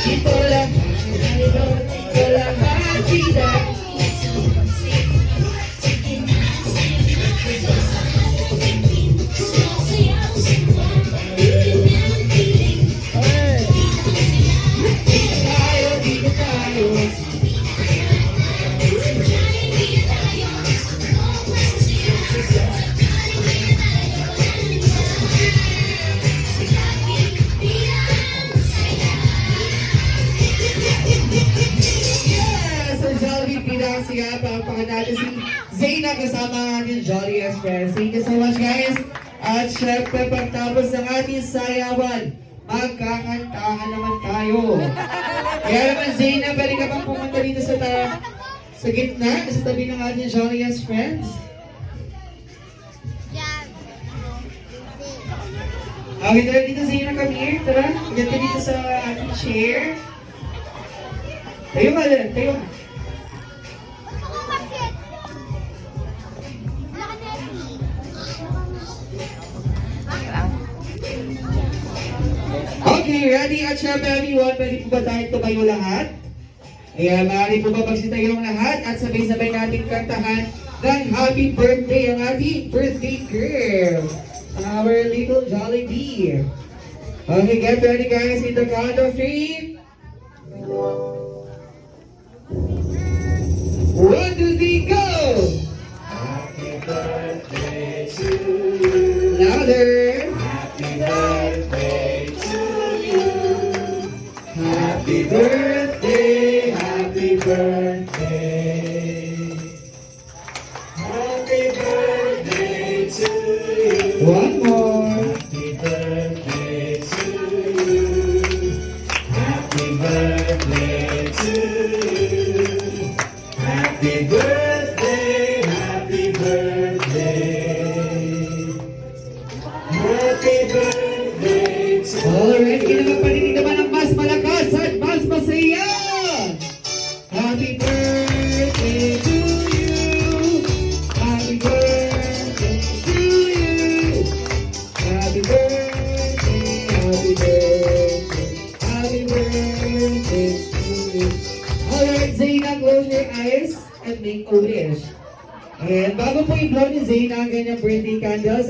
Ito lang, ito lang makita. Tayo, dito tayo. Yes! Sa Jollibee Pinang siya, pampakan natin si Zayna kasama ang ating Jolly Express. Thank you so much guys. At syempre pagtapos ng ating sayawan, magkakantahan naman tayo. Kaya naman Zayna, pwede ka bang pumunta dito sa gitna, sa tabi ng ating Jolly Express? Okay, tara dito Zayna, come here. Tara, maganda dito sa ating chair. Tayo ka din, tayo ka. Okay, ready? At syempre everyone, pwede po ba tayo tumayo lahat? Ayan, maaari po ba magsitayo ang lahat at sabay-sabay natin kantahan ng happy birthday ang ating birthday girl, our little Jollibee. Okay, get ready guys in the count of 3. 1, 2, 3, go! Happy birthday to you. Louder. Happy birthday to you. Happy birthday, happy birthday. Happy birthday to you. One more. Happy birthday to you. Happy birthday to you. Happy birthday, happy birthday. Happy birthday to you. Alright, kinapagpaninig naman ang mas malakas at mas masaya. Happy birthday to you. Happy birthday to you. Happy birthday, happy birthday. Happy birthday to you. Alright, Zayna, close your eyes and make a wish. And bago po i-blow ni Zayna ang kanyang birthday candles,